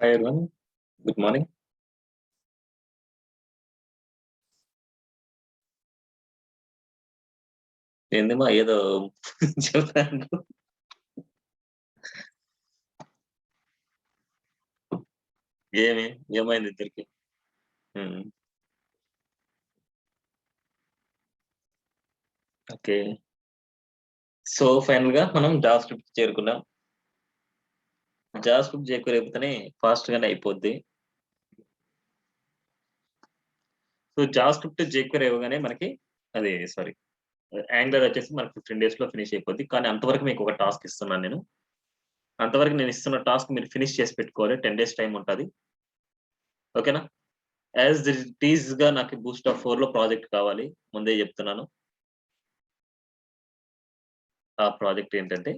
Hi everyone, good morning. ఏందమ్మా ఏదో చెప్పాను. ఏమి ఏమైంది ఇద్దరికి? హ్మ్. ఓకే. సో ఫైనల్‌గా మనం జావాస్క్రిప్ట్‌కి చేరుకున్నాం. జావాస్క్రిప్ట్ జేకూరైపోతేనే ఫాస్ట్‌గానే అయిపోద్ది. సో జావాస్క్రిప్ట్ జేక్వెరీ ఇవ్వగానే మనకి అది సారీ యాంగులర్ వచ్చేసి మనకు 15 డేస్‌లో ఫినిష్ అయిపోద్ది. కానీ అంతవరకు మీకు ఒక టాస్క్ ఇస్తున్నాను నేను. అంతవరకు నేను ఇస్తున్న టాస్క్ మీరు ఫినిష్ చేసి పెట్టుకోవాలి. 10 డేస్ టైమ్ ఉంటది. ఓకేనా? యాస్ ఇట్ ఈస్‌గా నాకు బూస్ట్ ఆఫ్ 4లో ప్రాజెక్ట్ కావాలి. ముందే చెప్తున్నాను. ఆ ప్రాజెక్ట్ ఏంటంటే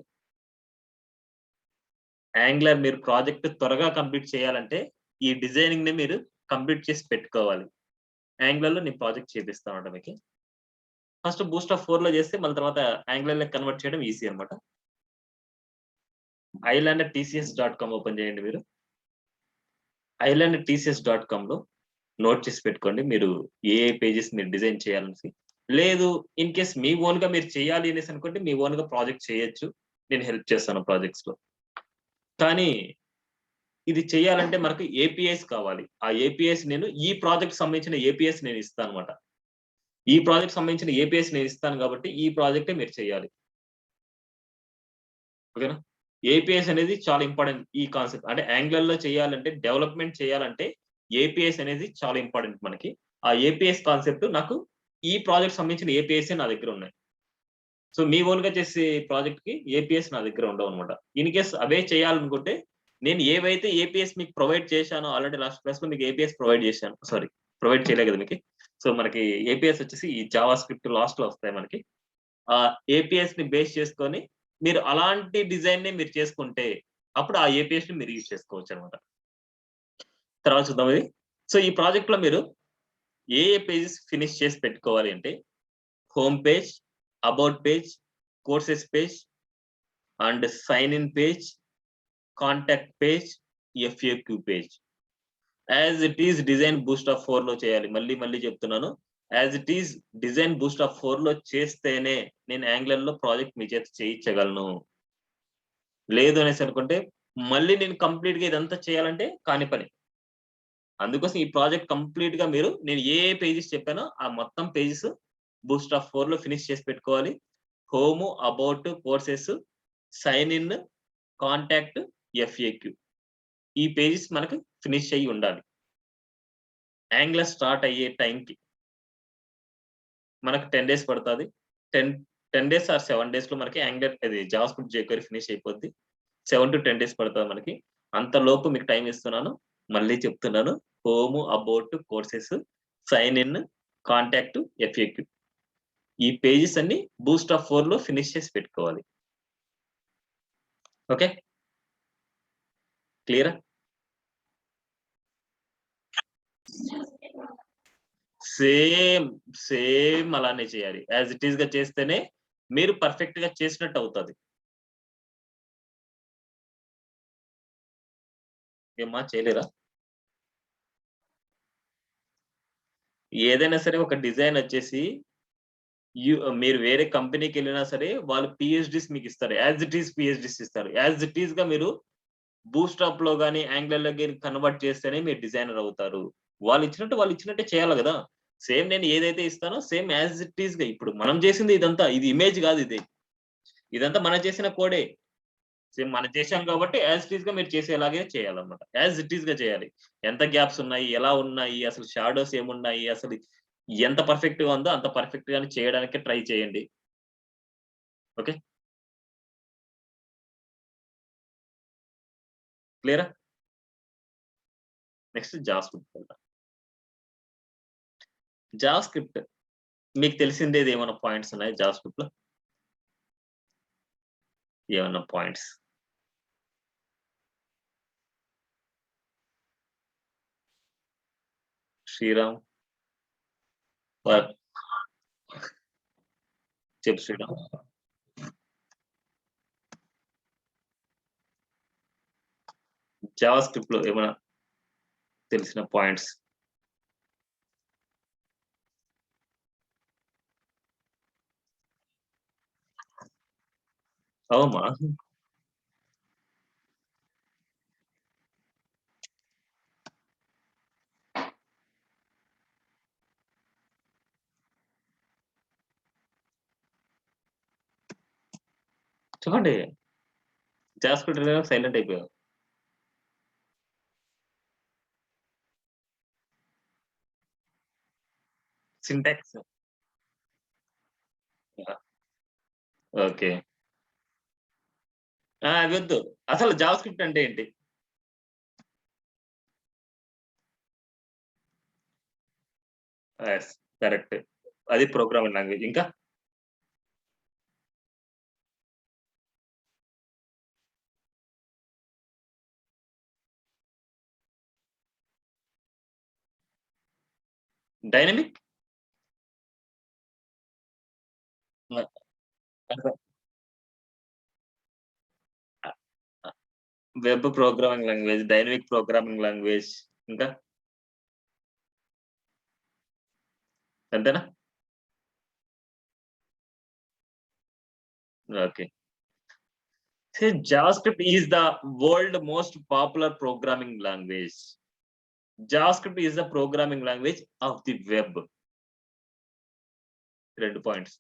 యాంగులర్ మీరు ప్రాజెక్ట్ త్వరగా కంప్లీట్ చేయాలంటే, ఈ డిజైనింగ్‌ని మీరు కంప్లీట్ చేసి పెట్టుకోవాలి. యాంగులర్‌లో నేను ప్రాజెక్ట్ చేపిస్తానన్నమాట మీకి. ఫస్ట్ బూస్ట్ ఆఫ్ 4లో చేస్తే మళ్ళీ తర్వాత యాంగులర్‌లోకి కన్వర్ట్ చేయడం ఈజీ అన్నమాట. islandtcs.com ఓపెన్ చేయండి మీరు. islandtcs.comలో నోట్ చేసి పెట్టుకోండి. మీరు ఏ పేజెస్ మీరు డిజైన్ చేయాలనేసి. లేదు ఇన్ కేస్ మీ ఓన్‌గా మీరు చేయాలి అనేసి అనుకుంటే మీ ఓన్‌గా ప్రాజెక్ట్ చేయొచ్చు. నేను హెల్ప్ చేస్తాను ప్రాజెక్ట్స్‌లో. కానీ ఇది చేయాలంటే మనకు ఏపీఐస్ కావాలి. ఆ ఏపీఐస్ నేను ఈ ప్రాజెక్ట్‌కి సంబంధించిన ఏపీఐస్ నేను ఇస్తానన్నమాట. ఈ ప్రాజెక్ట్‌కి సంబంధించిన ఏపీఐస్ నేను ఇస్తాను కాబట్టి ఈ ప్రాజెక్టే మీరు చేయాలి. ఓకేనా? ఏపీఐస్ అనేది చాలా ఇంపార్టెంట్ ఈ కాన్సెప్ట్. అంటే యాంగులర్‌లో చేయాలంటే డెవలప్‌మెంట్ చేయాలంటే ఏపీఐస్ అనేది చాలా ఇంపార్టెంట్ మనకి. ఆ ఏపీఐస్ కాన్సెప్ట్ నాకు ఈ ప్రాజెక్ట్‌కి సంబంధించిన ఏపీఐసే నా దగ్గర ఉన్నాయి. సో మీ ఓన్‌గా చేసే ప్రాజెక్ట్‌కి ఏపీఎస్ నా దగ్గర ఉండవన్నమాట. ఇన్ కేస్ అవే చేయాలనుకుంటే, నేను ఏవైతే ఏపీఎస్ మీకు ప్రొవైడ్ చేశానో ఆల్రెడీ లాస్ట్ క్లాస్‌లో మీకు ఏపీఎస్ ప్రొవైడ్ చేశాను. సారీ ప్రొవైడ్ చేయలే కదా మీకి. సో మనకి ఏపీఎస్ వచ్చేసి ఈ జావా స్క్రిప్ట్ లాస్ట్‌లో వస్తాయి మనకి. ఆ ఏపీఎస్‌ని బేస్ చేసుకొని మీరు అలాంటి డిజైన్‌ని మీరు చేసుకుంటే, అప్పుడు ఆ ఏపీఎస్‌ని మీరు యూజ్ చేసుకోవచ్చన్నమాట. తర్వాత చూద్దాం ఇది. సో ఈ ప్రాజెక్ట్‌లో మీరు ఏ పేజెస్ ఫినిష్ చేసి పెట్టుకోవాలి అంటే, home page, about page, courses page and sign in page, contact page, FAQ page. As it is design boost of 4లో చేయాలి. మళ్ళీ చెప్తున్నాను. As it is design boost of 4లో చేస్తేనే నేను యాంగులర్‌లో ప్రాజెక్ట్ మీ చేత చేయించగలను. లేదు అనేసి అనుకుంటే మళ్ళీ నేను కంప్లీట్‌గా ఇదంతా చేయాలంటే కాని పని. అందుకోసం ఈ ప్రాజెక్ట్ కంప్లీట్‌గా మీరు నేను ఏ పేజెస్ చెప్పానో ఆ మొత్తం పేజెస్ బూస్ట్ ఆఫ్ 4లో ఫినిష్ చేసి పెట్టుకోవాలి. Home, about, courses, sign in, contact, FAQ. ఈ పేజెస్ మనకు ఫినిష్ అయ్యి ఉండాలి. యాంగులర్ స్టార్ట్ అయ్యే టైంకి మనకు 10 డేస్ పడతది. 10, 10 డేస్ ఆర్ 7 డేస్‌లో మనకి యాంగులర్ అది జావాస్క్రిప్ట్ jQuery ఫినిష్ అయిపోద్ది. 7-10 డేస్ పడతది మనకి. అంతలోపు మీకు టైమ్ ఇస్తున్నాను. మళ్ళీ చెప్తున్నాను. Home, about, courses, sign in, contact, FAQ. ఈ పేజెస్ అన్ని బూస్ట్ ఆఫ్ 4లో ఫినిష్ చేసి పెట్టుకోవాలి. ఓకే. క్లియరా? సేమ్, సేమ్ అలానే చేయాలి. యాస్ ఇట్ ఈస్‌గా చేస్తేనే మీరు పర్ఫెక్ట్‌గా చేసినట్టు అవుతది. ఏమ్మా చేయలేరా? ఏదైనా సరే ఒక డిజైన్ వచ్చేసి మీరు వేరే కంపెనీకెళ్ళినా సరే వాళ్ళు పీహెచ్‌డీస్ మీకిస్తారు. యాస్ ఇట్ ఈస్ పీహెచ్‌డీస్ ఇస్తారు. యాస్ ఇట్ ఈస్‌గా మీరు బూట్‌స్ట్రాప్‌లో గాని, యాంగులర్‌లో గాని కన్వర్ట్ చేస్తేనే మీరు డిజైనర్ అవుతారు. వాళ్ళు ఇచ్చినట్టే చేయాలి గదా! సేమ్ నేను ఏదైతే ఇస్తానో సేమ్ యాస్ ఇట్ ఈస్‌గా ఇప్పుడు మనం చేసింది ఇదంతా. ఇది ఇమేజ్ గాదు ఇది. ఇదంతా మనం చేసిన కోడే. సేమ్ మనం చేసాం కాబట్టి యాస్ ఇట్ ఈస్‌గా మీరు చేసేలాగే చేయాలన్నమాట. యాస్ ఇట్ ఈస్‌గా చేయాలి. ఎంత గ్యాప్స్ ఉన్నాయి? ఎలా ఉన్నాయి? అసలు షాడోస్ ఏమున్నాయి? అసలు ఎంత పర్ఫెక్ట్‌గా ఉందో అంత పర్ఫెక్ట్‌గానే చేయడానికి ట్రై చేయండి. ఓకే. క్లియరా? నెక్స్ట్ జావాస్క్రిప్ట్ వెళ్దాం. జావాస్క్రిప్ట్ మీకు తెలిసిందేది ఏమైనా పాయింట్స్ ఉన్నాయా జావాస్క్రిప్ట్‌లో? ఏమన్నా పాయింట్స్? శ్రీరామ్ వ చెప్పు శ్రీరామ్. జావా స్క్రిప్ట్ లో ఏమైనా తెలిసిన పాయింట్స్? అవునా? చెప్పండి. జావా స్క్రిప్ట్ సైలెంట్ అయిపోయావు. సింటాక్స్. ఓకే. అది వద్దు. అసలు జావా స్క్రిప్ట్ అంటే ఏంటి? యెస్. కరెక్ట్. అది ప్రోగ్రామింగ్ లాంగ్వేజ్. ఇంకా? డైనమిక్? మ అస అ అ web programming language, dynamic programming language. ఇంకా? అంతేనా? Okay. See, JavaScript is the world most popular programming language. JavaScript is the programming language of the web. 2 points.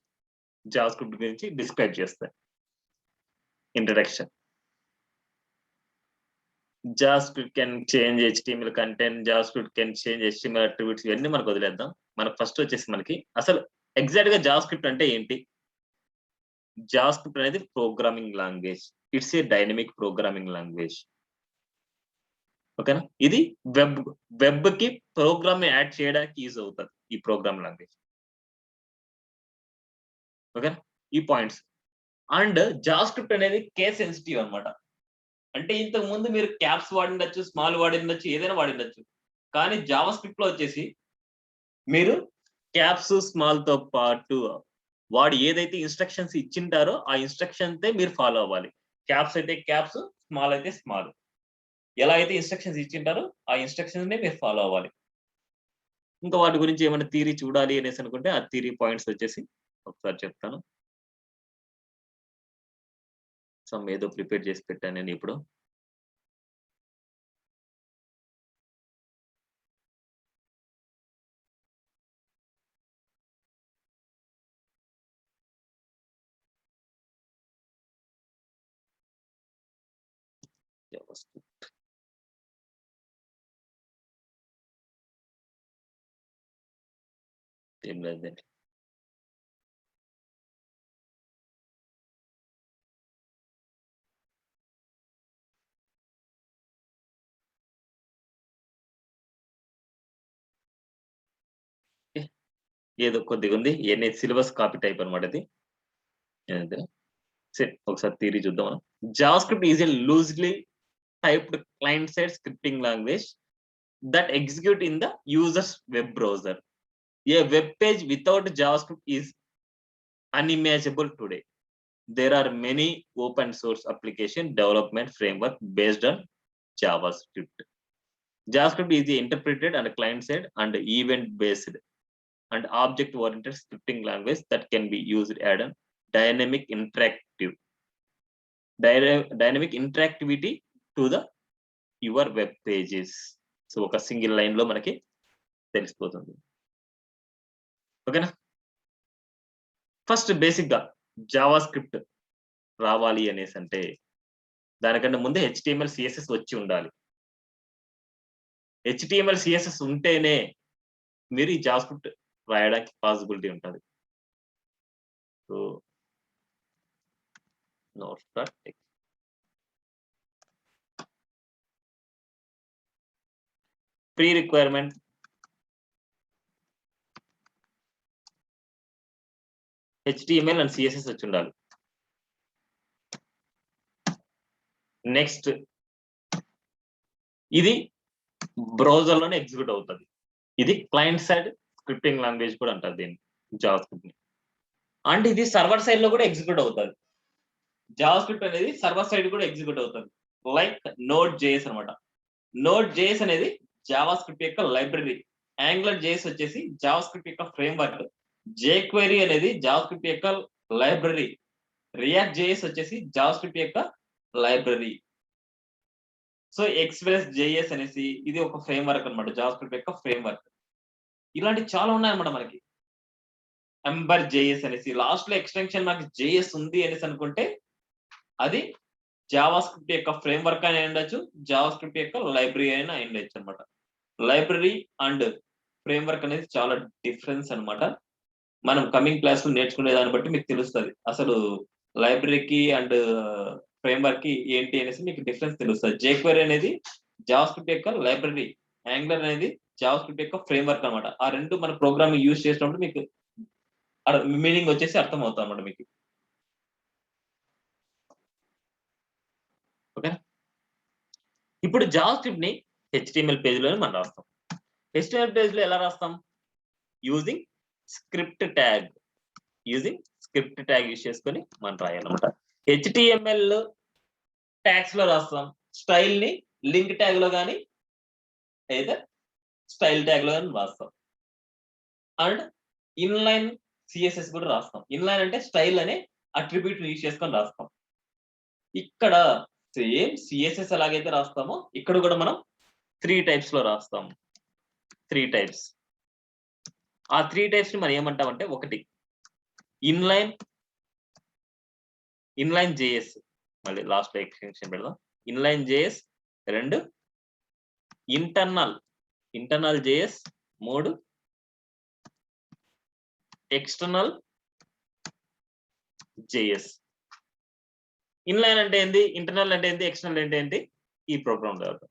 JavaScript గురించి describe చేస్తా. Introduction. JavaScript can change HTML content, JavaScript can change HTML attributes ఇవన్నీ మనకు వదిలేద్దాం. మనకు first వచ్చేసి మనకి అసలు ఎగ్జాక్ట్‌గా జావాస్క్రిప్ట్ అంటే ఏంటి? జావాస్క్రిప్ట్ అనేది programming language. It's a dynamic programming language. ఓకేనా? ఇది వెబ్ వెబ్‌కి ప్రోగ్రామ్ యాడ్ చేయడానికి యూజ్ అవుతది. ఈ ప్రోగ్రామ్ లాంగ్వేజ్. ఓకేనా? ఈ పాయింట్స్. అండ్ జావాస్క్రిప్ట్ అనేది కేస్ సెన్సిటివ్ అన్నమాట. అంటే ఇంతకు ముందు మీరు క్యాప్స్ వాడిండొచ్చు, స్మాల్ వాడిండొచ్చు, ఏదైనా వాడిండొచ్చు. కానీ జావాస్క్రిప్ట్‌లో వచ్చేసి మీరు క్యాప్స్, స్మాల్‌తో పాటు వాడు ఏదైతే ఇన్‌స్ట్రక్షన్స్ ఇచ్చింటారో ఆ ఇన్‌స్ట్రక్షన్సే మీరు ఫాలో అవ్వాలి. క్యాప్స్ అయితే క్యాప్స్, స్మాల్ అయితే స్మాల్. ఎలా అయితే ఇన్‌స్ట్రక్షన్స్ ఇచ్చింటారో ఆ ఇన్‌స్ట్రక్షన్స్‌నే మీరు ఫాలో అవ్వాలి. ఇంకా వాటి గురించి ఏమైనా థియరీ చూడాలి అనేసి అనుకుంటే ఆ థియరీ పాయింట్స్ వచ్చేసి ఒకసారి చెప్తాను. సమ్ ఏదో ప్రిపేర్ చేసి పెట్టాను నేనిప్పుడు. జావాస్క్రిప్ట్. ఏం లేదండి. ఏదో కొద్దిగుంది. సిలబస్ కాపీ టైప్ అన్నమాట ఇది. అదే. సరే ఒకసారి థియరీ చూద్దామా? JavaScript is a loosely typed client side scripting language that execute in the user's web browser. A web page without JavaScript is unimaginable today. There are many open source application development framework based on JavaScript. JavaScript is the interpreted and client side and event based and object oriented scripting language that can be used as a dynamic interactive dynamic interactivity to the your web pages. So ఒక single line లో మనకి తెలిసిపోతుంది. ఓకేనా? First basic గా Java script రావాలి అనేసి అంటే దానికంటే ముందే హెచ్టిఎంఎల్ సిఎస్ఎస్ వచ్చి ఉండాలి. హెచ్టిఎంఎల్ సిఎస్ఎస్ ఉంటేనే మీరు ఈ జావా స్క్రిప్ట్ రాయడానికి పాసిబిలిటీ ఉంటది. So notes dot text. Pre requirement HTML and CSS వచ్చి ఉండాలి. నెక్స్ట్ ఇది బ్రౌజర్ లోనే ఎగ్జిక్యూట్ అవుతుంది. ఇది క్లయింట్ సైడ్ స్క్రిప్టింగ్ లాంగ్వేజ్ కూడా అంటారు దీన్ని, జావా స్క్రిప్ట్ ని. అండ్ ఇది సర్వర్ సైడ్ లో కూడా ఎగ్జిక్యూట్ అవుతుంది. జావా స్క్రిప్ట్ అనేది సర్వర్ సైడ్ కూడా ఎగ్జిక్యూట్ అవుతుంది. లైక్ నోడ్ జేఎస్ అనమాట. నోడ్ జేఎస్ అనేది జావా స్క్రిప్ట్ యొక్క లైబ్రరీ, యాంగులర్ జేఎస్ వచ్చేసి జావా స్క్రిప్ట్ యొక్క ఫ్రేమ్వర్క్, jQuery అనేది జావా స్క్రిప్ట్ యొక్క లైబ్రరీ, రియాక్ట్ జేఎస్ వచ్చేసి జావా స్క్రిప్ట్ యొక్క లైబ్రరీ. సో ఎక్స్ప్రెస్ జేఎస్ అనేసి ఇది ఒక ఫ్రేమ్వర్క్ అనమాట, జావా స్క్రిప్ట్ యొక్క ఫ్రేమ్వర్క్. ఇలాంటి చాలా ఉన్నాయన్నమాట మనకి. ఎంబర్ జేఎస్ అనేసి లాస్ట్ లో ఎక్స్టెన్షన్ నాకు జేఎస్ ఉంది అనేసి అనుకుంటే అది జావా స్క్రిప్ట్ యొక్క ఫ్రేమ్వర్క్ అయినా ఉండొచ్చు, జావా స్క్రిప్ట్ యొక్క లైబ్రరీ అయినా ఉండొచ్చు అనమాట. లైబ్రరీ అండ్ ఫ్రేమ్వర్క్ అనేది చాలా డిఫరెన్స్ అనమాట. మనం కమింగ్ క్లాస్ లో నేర్చుకునే దాన్ని బట్టి మీకు తెలుస్తుంది అసలు లైబ్రరీకి అండ్ ఫ్రేమ్వర్క్ కి ఏంటి అనేసి మీకు డిఫరెన్స్ తెలుస్తుంది. jQuery అనేది జావా స్క్రిప్ట్ యొక్క లైబ్రరీ, యాంగులర్ అనేది జావా స్క్రిప్ట్ యొక్క ఫ్రేమ్వర్క్ అనమాట. ఆ రెండు మన ప్రోగ్రామింగ్ యూజ్ చేసినప్పుడు మీకు మీనింగ్ వచ్చేసి అర్థం అవుతుంది అన్నమాట మీకు. ఓకే, ఇప్పుడు జావా స్క్రిప్ట్ ని HTML పేజ్లోనే మనం రాస్తాం. HTML పేజ్ లో ఎలా రాస్తాం? యూజింగ్ స్క్రిప్ట్ ట్యాగ్, యూజ్ చేసుకొని మనం రాయాలన్నమాట. HTML ట్యాగ్స్ లో రాస్తాం, స్టైల్ ని లింక్ ట్యాగ్ లో కానీ లేదా స్టైల్ ట్యాగ్ లో కానీ రాస్తాం. అండ్ ఇన్లైన్ సిఎస్ఎస్ కూడా రాస్తాం. ఇన్లైన్ అంటే స్టైల్ అనే అట్రిబ్యూట్ యూజ్ చేసుకొని రాస్తాం. ఇక్కడ సేమ్ సిఎస్ఎస్ ఎలాగైతే రాస్తామో ఇక్కడ కూడా మనం 3 టైప్స్ లో రాస్తాం. 3 టైప్స్. ఆ 3 టైప్స్ ని మనం ఏమంటామంటే, ఒకటి ఇన్లైన్ జేఎస్, మళ్ళీ లాస్ట్ లో ఎక్స్టెన్షన్ పెడదాం, inline JS. 2 internal JS. 3 external JS. Inline అంటే ఏంటి, ఇంటర్నల్ అంటే ఏంటి, ఎక్స్టర్నల్ అంటే ఏంటి, ఈ ప్రోగ్రామ్ తర్వాత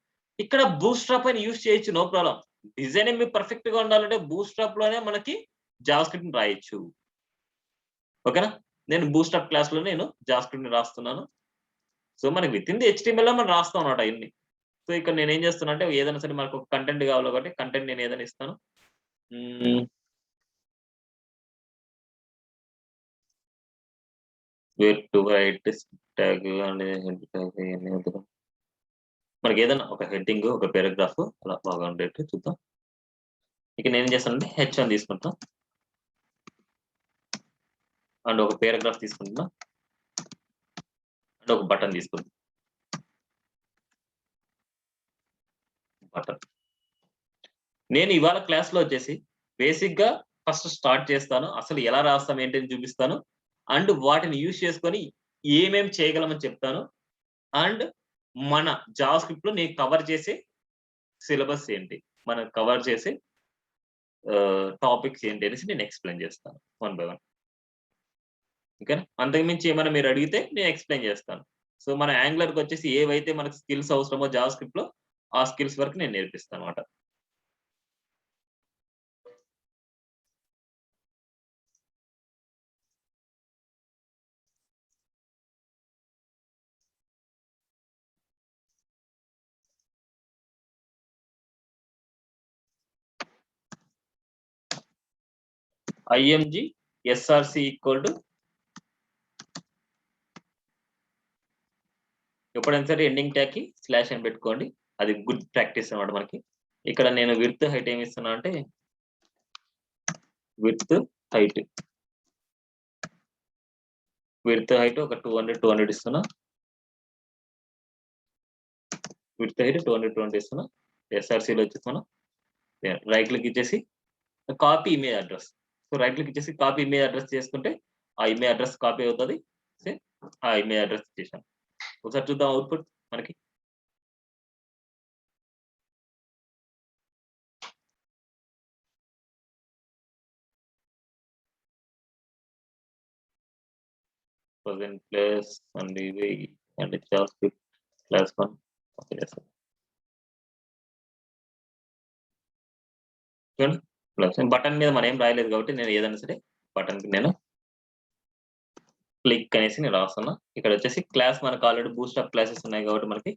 ఇక్కడ బూట్స్ట్రాప్ అని యూజ్ చేయొచ్చు, నో ప్రాబ్లం. డిజైన్ మీకు పర్ఫెక్ట్ గా ఉండాలంటే బూట్స్ట్రాప్ లోనే మనకి జావా స్క్రిప్ట్ రాయొచ్చు. ఓకేనా, నేను బూట్స్ట్రాప్ క్లాస్ లో నేను జావా స్క్రిప్ట్ ని రాస్తున్నాను. సో మనకి విత్ ఇన్ ది HTML లో మనం రాస్తాం అన్నమాట ఇన్ని. సో ఇక్కడ నేను ఏం చేస్తున్నా అంటే, ఏదైనా సరే మనకు కంటెంట్ కావాలి కాబట్టి కంటెంట్ నేను ఏదైనా ఇస్తాను. Where to write tag and మనకి ఏదైనా ఒక హెడ్డింగ్, ఒక పారాగ్రాఫ్ అలా బాగా ఉండేట్టు చూద్దాం. ఇక నేను ఏం చేస్తానంటే H1 తీసుకుంటాం అండ్ ఒక పారాగ్రాఫ్ తీసుకుంటున్నా అండ్ ఒక బటన్ తీసుకుంటాం. నేను ఇవాళ క్లాస్ లో వచ్చేసి బేసిక్ గా ఫస్ట్ స్టార్ట్ చేస్తాను, అసలు ఎలా రాస్తాం ఏంటని చూపిస్తాను, అండ్ వాటిని యూజ్ చేసుకొని ఏమేం చేయగలమని చెప్తాను. అండ్ మన జావా స్క్రిప్ట్ లో నేను కవర్ చేసే సిలబస్ ఏంటి, మనం కవర్ చేసే టాపిక్స్ ఏంటి అనేసి నేను ఎక్స్ప్లెయిన్ చేస్తాను 1 by 1. ఓకేనా, అంతకుమించి ఏమైనా మీరు అడిగితే నేను ఎక్స్ప్లెయిన్ చేస్తాను. సో మన యాంగులర్కి వచ్చేసి ఏవైతే మనకు స్కిల్స్ అవసరమో జావా స్క్రిప్ట్ లో ఆ స్కిల్స్ వరకు నేను నేర్పిస్తాను అన్నమాట. IMG SRC ఈక్వల్ టు ఎప్పుడైనా సరే ఎండింగ్ ట్యాగ్ కి స్లాష్ అని పెట్టుకోండి, అది గుడ్ ప్రాక్టీస్ అన్నమాట మనకి. ఇక్కడ నేను విడ్త్ హైట్ ఏమి ఇస్తున్నా అంటే, విడ్త్ హైట్ ఒక 200 ఇస్తున్నా, విడ్త్ హైట్ 220 ఇస్తున్నా. SRCలో వచ్చేసి మనం రైట్ క్లిక్ ఇచ్చేసి copy image address. So right click ఇచ్చేసి కాపీ ఇమేజ్ అడ్రస్ చేసుకుంటే ఆ ఇమేజ్ అడ్రస్ కాపీ అవుతుంది. ఆ ఇమేజ్ అడ్రస్ ఇచ్చేసాను. ఒకసారి చూద్దాం అవుట్పుట్ మనకి. present place and ఇది and Java script class 1 okay చేస్తాను. చూడండి, ప్లస్ బటన్ మీద మనం ఏం రాయలేదు కాబట్టి నేను ఏదైనా సరే బటన్ కి నేను క్లిక్ అనేసి నేను రాస్తున్నా. ఇక్కడ వచ్చేసి క్లాస్ మనకు ఆల్రెడీ బూస్టప్ క్లాసెస్ ఉన్నాయి కాబట్టి మనకి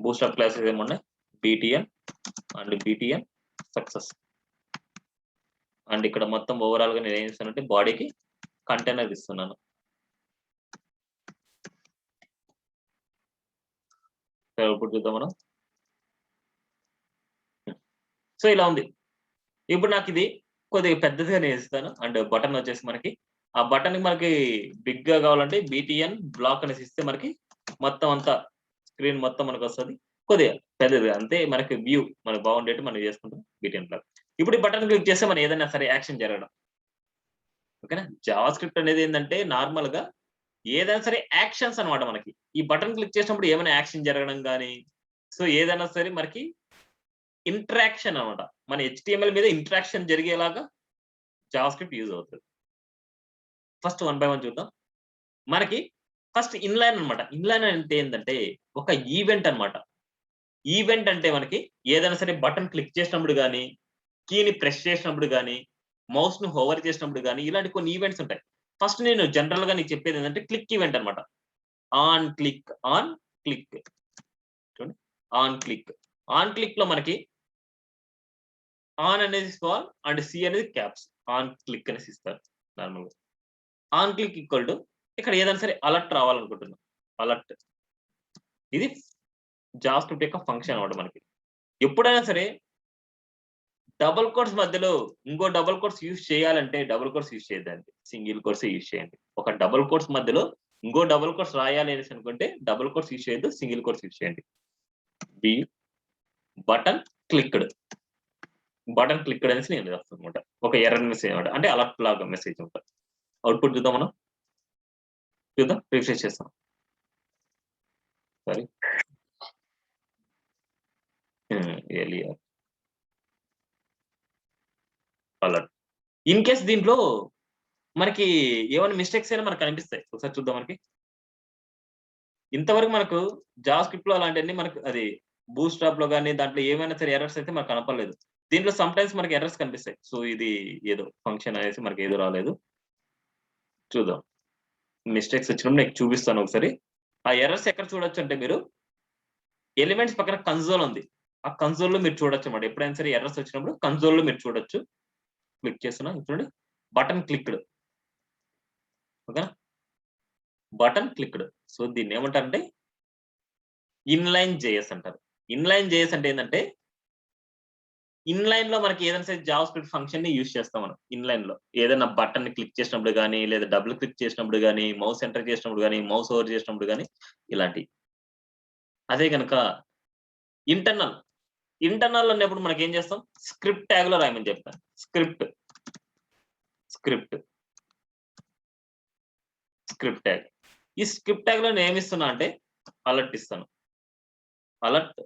బూస్టప్ క్లాసెస్ ఏమున్నాయి, BTN and BTN success. And ఇక్కడ మొత్తం ఓవరాల్ గా నేను ఏం చేస్తానంటే బాడీకి కంటైనర్ ఇస్తున్నాను. అవుట్పుట్ చూద్దాం మనం. సో ఇలా ఉంది. ఇప్పుడు నాకు ఇది కొద్దిగా పెద్దదిగా నేను ఇస్తాను. అండ్ బటన్ వచ్చేసి మనకి ఆ బటన్ మనకి బిగ్ గా కావాలంటే BTN బ్లాక్ అనేసి ఇస్తే మనకి మొత్తం అంతా స్క్రీన్ మొత్తం మనకు వస్తది. కొద్దిగా పెద్దది అంతే మనకి వ్యూ మనకు బాగుండేట్టు మనం చేసుకుంటాం BTN బ్లాక్. ఇప్పుడు ఈ బటన్ క్లిక్ చేస్తే మనం ఏదైనా సరే యాక్షన్ జరగడం. ఓకేనా? జావా స్క్రిప్ట్ అనేది ఏందంటే నార్మల్‌గా ఏదైనా సరే యాక్షన్స్ అన్నమాట మనకి. ఈ బటన్ క్లిక్ చేసినప్పుడు ఏమైనా యాక్షన్ జరగడం గాని, సో ఏదైనా సరే మనకి ఇంటరాక్షన్ అన్నమాట. మన HTML మీద ఇంటరాక్షన్ జరిగేలాగా జావా స్క్రిప్ట్ యూజ్ అవుతది. ఫస్ట్ వన్ బై వన్ చూద్దాం. మనకి ఫస్ట్ ఇన్‌లైన్ అన్నమాట. ఇన్‌లైన్ అంటే ఏందంటే ఒక ఈవెంట్ అన్నమాట. ఈవెంట్ అంటే మనకి ఏదైనా సరే బటన్ క్లిక్ చేసినప్పుడు గాని, కీని ప్రెస్ చేసినప్పుడు గాని, మౌస్‌ని హోవర్ చేసినప్పుడు గాని, ఇలాంటి కొన్ని ఈవెంట్స్ ఉంటాయి. ఫస్ట్ నేను జనరల్‌గా నీకు చెప్పేది ఏందంటే క్లిక్ ఈవెంట్ అన్నమాట. On click, on click. చూడండి. On click. ఆన్ క్లిక్‌లో మనకి ఆన్ అనేది స్మాల్ అండ్ సి అనేది క్యాప్స్. ఆన్ క్లిక్ అనేసి ఇస్తారు నార్మల్‌గా. ఆన్ క్లిక్ ఈక్వల్ టు ఇక్కడ ఏదైనా సరే అలర్ట్ రావాలనుకుంటున్నాం. అలర్ట్. ఇది జావా స్క్రిప్ట్ యొక్క ఫంక్షన్ అన్నమాట మనకి. ఎప్పుడైనా సరే డబుల్ కోట్స్ మధ్యలో ఇంకో డబుల్ కోట్స్ యూజ్ చేయాలంటే డబుల్ కోట్స్ యూజ్ చేయొద్దండి. సింగిల్ కోట్సే యూజ్ చేయండి. ఒక డబుల్ కోట్స్ మధ్యలో ఇంకో డబుల్ కోట్స్ రాయాలి అనేసి అనుకుంటే డబుల్ కోట్స్ యూజ్ చేయొద్దు. సింగిల్ కోట్స్ యూజ్ చేయండి. B button clicked. Button clicked అనేసి నేను రాస్తానన్నమాట. ఒక ఎర్రర్ మెసేజ్ అన్నమాట. అంటే అలర్ట్ లాగా మెసేజ్ ఉంటది. అవుట్‌పుట్ చూద్దాం మనం. చూద్దాం. రిఫ్రెష్ చేస్తాం. Sorry. Earlier alert. In case దీంట్లో మనకి ఏమైనా మిస్టేక్స్ అయినా మనకు కనిపిస్తాయి. ఒకసారి చూద్దాం మనకి. ఇంతవరకు మనకు జావా స్క్రిప్ట్‌లో అలాంటియన్నీ మనకు అది బూట్‌స్ట్రాప్‌లో గాని దాంట్లో ఏమైనా సరే ఎర్రర్స్ అయితే మనకు కనపడలేదు. దీంట్లో సమ్ టైమ్స్ మనకి ఎర్రర్స్ కనిపిస్తాయి. సో ఇది ఏదో ఫంక్షన్ అనేసి మనకి ఏదో రాలేదు. చూద్దాం. మిస్టేక్స్ వచ్చినప్పుడు నీకు చూపిస్తాను ఒకసారి. ఆ ఎర్రర్స్ ఎక్కడ చూడొచ్చంటే మీరు ఎలిమెంట్స్ పక్కన కన్సోల్ ఉంది. ఆ కన్సోల్‌లో మీరు చూడొచ్చన్నమాట. ఎప్పుడైనా సరే ఎర్రర్స్ వచ్చినప్పుడు కన్సోల్‌లో మీరు చూడొచ్చు. క్లిక్ చేస్తున్నా. చూడండి. Button clicked. ఓకేనా? Button clicked. సో దీన్నేమంటారంటే ఇన్‌లైన్ జేఎస్ అంటారు. ఇన్‌లైన్ జేఎస్ అంటే ఏందంటే ఇన్‌లైన్‌లో మనకి ఏదైనా సరే జావా స్క్రిప్ట్ ఫంక్షన్‌ని యూజ్ చేస్తాం మనం ఇన్‌లైన్‌లో. ఏదైనా బటన్‌ని క్లిక్ చేసినప్పుడు గాని, లేదా డబుల్ క్లిక్ చేసినప్పుడు గాని, మౌస్ ఎంటర్ చేసినప్పుడు గాని, మౌస్ ఓవర్ చేసినప్పుడు గాని ఇలాంటియి. అదే గనక ఇంటర్నల్. ఇంటర్నల్ అన్నప్పుడు మనకేం చేస్తాం? స్క్రిప్ట్ ట్యాగ్‌లో రాయమని చెప్తాను. Script, script, script tag. ఈ స్క్రిప్ట్ ట్యాగ్‌లో నేనేమిస్తున్నా అంటే అలర్ట్ ఇస్తాను. అలర్ట్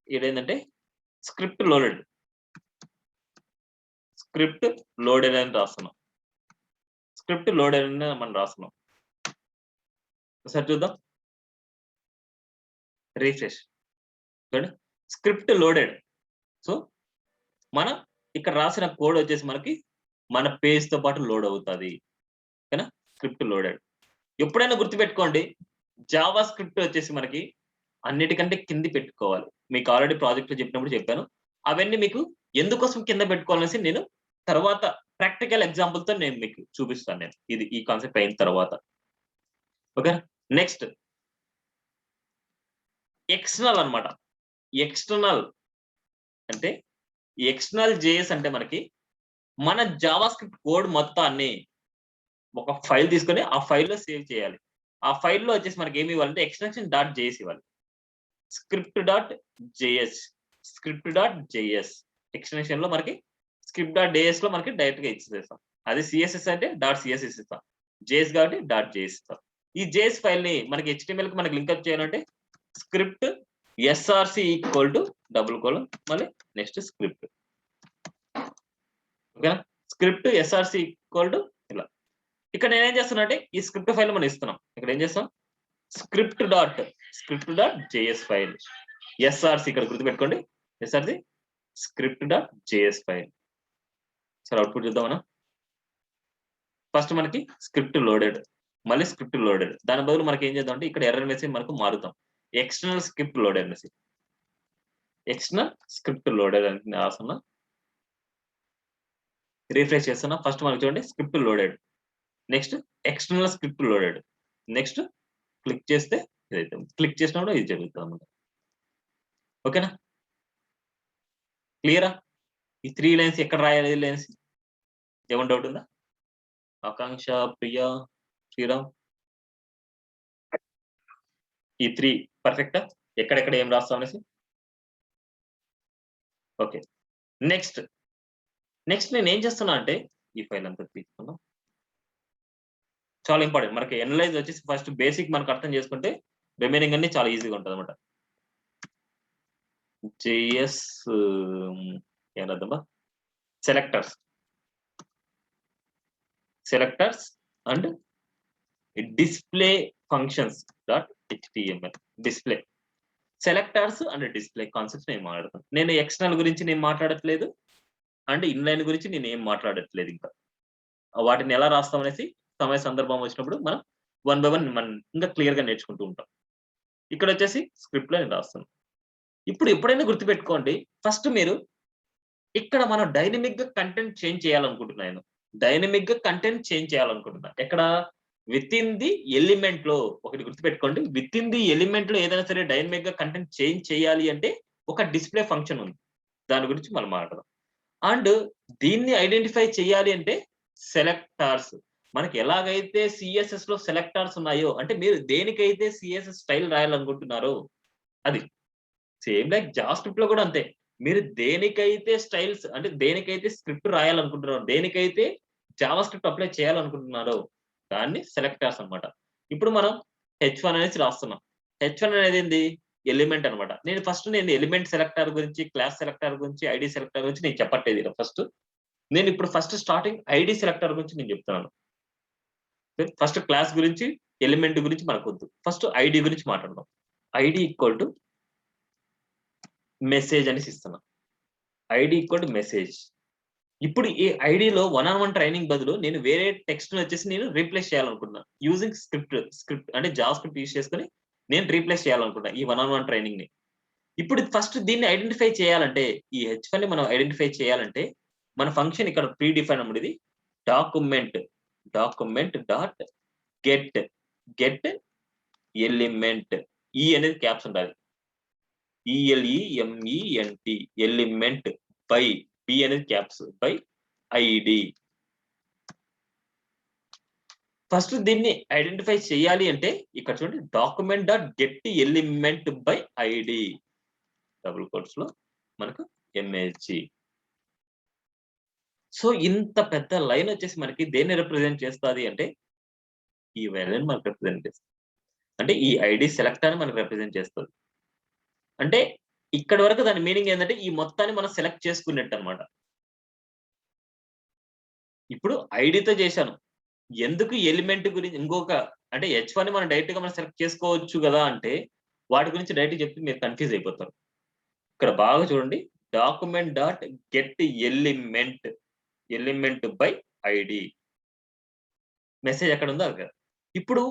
ఇదేంటంటే స్క్రిప్ట్ లోడెడ్. స్క్రిప్ట్ లోడెడ్ అని రాస్తున్నాం. స్క్రిప్ట్ లోడెడ్ అని మనం రాస్తున్నాం. ఒకసారి చూద్దాం. రిఫ్రెష్. చూడండి. Script loaded. సో, మనం ఇక్కడ రాసిన కోడ్ వచ్చేసి మనకి మన పేజ్‌తో పాటు లోడ్ అవుతది. ఓకేనా? Script loaded. ఎప్పుడైనా గుర్తుపెట్టుకోండి. జావా స్క్రిప్ట్ వచ్చేసి మనకి అన్నిటికంటే కింది పెట్టుకోవాలి. మీకు ఆల్రెడీ ప్రాజెక్ట్‌లో చెప్పినప్పుడు చెప్పాను. అవన్నీ మీకు ఎందుకోసం కింద పెట్టుకోవాలనేసి నేను తర్వాత ప్రాక్టికల్ ఎగ్జాంపుల్‌తో నేను మీకు చూపిస్తాను నేను. ఇది ఈ కాన్సెప్ట్ అయిన తర్వాత. ఓకేనా? నెక్స్ట్ ఎక్స్టర్నల్ అన్నమాట. ఎక్స్టర్నల్ అంటే ఎక్స్టర్నల్ జేఎస్ అంటే మనకి మన జావా స్క్రిప్ట్ కోడ్ మొత్తాన్ని ఒక ఫైల్ తీసుకొని ఆ ఫైల్‌లో సేవ్ చేయాలి. ఆ ఫైల్‌లో వచ్చేసి మనకేమి ఇవ్వాలంటే ఎక్స్టెన్షన్ డాట్ జేఎస్ ఇవ్వాలి. Script dot JS, script dot JS ఎక్స్టెన్షన్‌లో మనకి స్క్రిప్ట్ డాట్ జేఎస్‌లో మనకి డైరెక్ట్‌గా ఇచ్చేసేస్తాం. అది సీఎస్ఎస్ అంటే డాట్ సీఎస్ఎస్ ఇస్తాం. జేఎస్ కాబట్టి డాట్ జేఎస్ ఇస్తాం. ఈ జేఎస్ ఫైల్‌ని మనకి హెచ్టీఎంఎల్‌కి మనకి లింకప్ చేయాలంటే script SRC equal to double colon మళ్ళీ నెక్స్ట్ స్క్రిప్ట్. ఓకేనా? స్క్రిప్ట్ ఎస్ఆర్‌సి ఈక్వల్ టు ఇలా. ఇక్కడ నేనేం చేస్తున్నా అంటే ఈ స్క్రిప్ట్ ఫైల్ మనం ఇస్తున్నాం. ఇక్కడ ఏం చేస్తాం? Script dot JS file. SRC ఇక్కడ గుర్తుపెట్టుకోండి. SRC script dot JS file. సరే అవుట్‌పుట్ చూద్దాం మనం. ఫస్ట్ మనకి స్క్రిప్ట్ లోడెడ్. మళ్ళీ స్క్రిప్ట్ లోడెడ్. దాని బదులు మనకి ఏం చేద్దాం అంటే ఇక్కడ ఎర్రర్ మెసేజ్ మనకు మారుద్దాం. External script loaded message. External script loaded అని రాస్తున్నా. రిఫ్రెష్ చేస్తున్నా. ఫస్ట్ మనకి చూడండి script loaded. Next external script loaded. Next click చేస్తే ఇదైతే క్లిక్ చేసినప్పుడు ఇది జరుగుతదన్నమాట. ఓకేనా? క్లియరా? ఈ 3 లైన్స్ ఎక్కడ రాయాలి లైన్స్? ఏమన్నా డౌట్ ఉందా? ఆకాంక్ష, ప్రియా, శ్రీరామ్ ఈ 3 పర్ఫెక్టా? ఎక్కడెక్కడ ఏం రాస్తాం అనేసి? ఓకే. నెక్స్ట్ నేనేం చేస్తున్నా అంటే ఈ ఫైల్ అంతా తీసుకుందాం. చాలా ఇంపార్టెంట్. మనకి అనలైజ్ వచ్చేసి ఫస్ట్ బేసిక్ మనకు అర్థం చేసుకుంటే రిమైనింగ్ అన్ని చాలా ఈజీగా ఉంటదన్నమాట. జేఎస్ ఏమన్నదమ్మా? Selectors and display functions dot HTML. Display selectors and display concepts నేను మాట్లాడతాను. నేను ఎక్స్టర్నల్ గురించి నేను మాట్లాడట్లేదు అండ్ ఇన్లైన్ గురించి నేను ఏం మాట్లాడట్లేదు ఇంకా. వాటిని ఎలా రాస్తాం అనేసి సమయ సందర్భం వచ్చినప్పుడు మనం 1 బై 1 మనం ఇంకా క్లియర్ గా నేర్చుకుంటూ ఉంటాం. ఇక్కడ వచ్చేసి స్క్రిప్ట్ లో నేను రాస్తాను. ఇప్పుడు ఎప్పుడైనా గుర్తుపెట్టుకోండి, ఫస్ట్ మీరు ఇక్కడ మనం డైనమిక్ గా కంటెంట్ చేంజ్ చేయాలనుకుంటున్నాను. డైనమిక్ గా కంటెంట్ చేంజ్ చేయాలనుకుంటున్నా. ఎక్కడ? విత్ ఇన్ ది ఎలిమెంట్ లో. ఒకటి గుర్తుపెట్టుకోండి, విత్ ఇన్ ది ఎలిమెంట్ లో ఏదైనా సరే డైనమిక్ గా కంటెంట్ చేంజ్ చేయాలి అంటే ఒక డిస్ప్లే ఫంక్షన్ ఉంది. దాని గురించి మనం మాట్లాడదాం. అండ్ దీన్ని ఐడెంటిఫై చేయాలి అంటే సెలెక్టార్స్. మనకి ఎలాగైతే సిఎస్ఎస్ లో సెలెక్టార్స్ ఉన్నాయో, అంటే మీరు దేనికైతే సిఎస్ఎస్ స్టైల్ రాయాలనుకుంటున్నారో అది సేమ్ లైక్ జావా స్క్రిప్ట్ లో కూడా అంతే. మీరు దేనికైతే స్టైల్స్ అంటే దేనికైతే స్క్రిప్ట్ రాయాలనుకుంటున్నారో, దేనికైతే జావా స్క్రిప్ట్ అప్లై చేయాలనుకుంటున్నారో దాన్ని సెలెక్టర్స్ అన్నమాట. ఇప్పుడు మనం H1 అనేసి రాస్తున్నాం. H1 అనేది ఏంది? ఎలిమెంట్ అన్నమాట. నేను ఎలిమెంట్ సెలెక్టర్ గురించి, క్లాస్ సెలెక్టర్ గురించి, ఐడి సెలెక్టర్ గురించి నేను చెప్పట్లేదు ఫస్ట్. నేను ఇప్పుడు స్టార్టింగ్ ఐడి సెలెక్టర్ గురించి నేను చెప్తున్నాను. ఫస్ట్ క్లాస్ గురించి, ఎలిమెంట్ గురించి మనకొద్దు. ఫస్ట్ ఐడి గురించి మాట్లాడదాం. ఐడి ఈక్వల్ టు మెసేజ్ అనేసి ఇస్తున్నాం. ID equal to message. ఇప్పుడు ఈ ఐడిలో 1-on-1 ట్రైనింగ్ బదులు నేను వేరే టెక్స్ట్ వచ్చేసి నేను రీప్లేస్ చేయాలనుకుంటున్నాను. యూజింగ్ స్క్రిప్ట్ అంటే జావా స్క్రిప్ట్ యూజ్ చేసుకొని నేను రీప్లేస్ చేయాలనుకుంటున్నా ఈ 1-on-1 ట్రైనింగ్ ని. ఇప్పుడు ఫస్ట్ దీన్ని ఐడెంటిఫై చేయాలంటే, ఈ H1 ని మనం ఐడెంటిఫై చేయాలంటే మన ఫంక్షన్ ఇక్కడ ప్రీ డిఫైన్ అన్నమాట. ఇది డాక్యుమెంట్ డాట్ గెట్ ఎలిమెంట్. ఈ అనేది క్యాప్స్ ఉండాలి. ELEMENT ఎలిమెంట్ బై బి అనేది క్యాప్స్ బై ఐడి. ఫస్ట్ దీన్ని ఐడెంటిఫై చేయాలి అంటే ఇక్కడ చూడండి, document dot get element by ID double quotes లో మనకు MSG. సో ఇంత పెద్ద లైన్ వచ్చేసి మనకి దేన్ని రిప్రజెంట్ చేస్తుంది అంటే ఈ వాల్యూని మనకు రిప్రజెంట్ చేస్తుంది. అంటే ఈ ఐడి సెలెక్టర్ మనకు రిప్రజెంట్ చేస్తుంది. అంటే ఇక్కడ వరకు దాని మీనింగ్ ఏంటంటే ఈ మొత్తాన్ని మనం సెలెక్ట్ చేసుకున్నట్టు అనమాట. ఇప్పుడు ఐడితో చేశాను. ఎందుకు ఎలిమెంట్ గురించి ఇంకొక అంటే H1 మనం డైరెక్ట్ గా మనం సెలెక్ట్ చేసుకోవచ్చు కదా అంటే వాటి గురించి డైరెక్ట్ చెప్తే మీరు కన్ఫ్యూజ్ అయిపోతారు. ఇక్కడ బాగా చూడండి, document dot get element by ID. Message ఎక్కడ ఉందో అక్కడ. ఇప్పుడు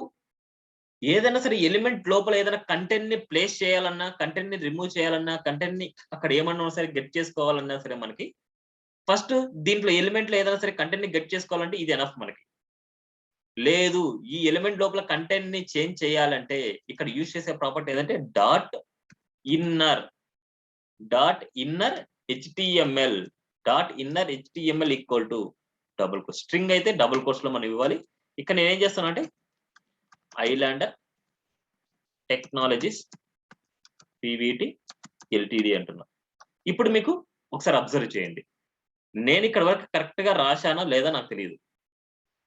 ఏదైనా సరే ఎలిమెంట్ లోపల ఏదైనా కంటెంట్ ని ప్లేస్ చేయాలన్నా, కంటెంట్ ని రిమూవ్ చేయాలన్నా, కంటెంట్ ని అక్కడ ఏమన్నా సరే గెట్ చేసుకోవాలన్నా సరే మనకి ఫస్ట్ దీంట్లో ఎలిమెంట్ లో ఏదైనా సరే కంటెంట్ ని గెట్ చేసుకోవాలంటే ఇది ఎనఫ్ మనకి. లేదు, ఈ ఎలిమెంట్ లోపల కంటెంట్ ని చేంజ్ చేయాలంటే ఇక్కడ యూజ్ చేసే ప్రాపర్టీ ఏదంటే dot inner HTML equal to double quotes. String అయితే డబుల్ కోట్స్ లో మనం ఇవ్వాలి. ఇక్కడ నేనేం చేస్తాను అంటే ఐలాండర్ టెక్నాలజీస్ PVT LTD అంటున్నా. ఇప్పుడు మీకు ఒకసారి అబ్జర్వ్ చేయండి, నేను ఇక్కడ వరకు కరెక్ట్ గా రాశానా లేదా నాకు తెలియదు.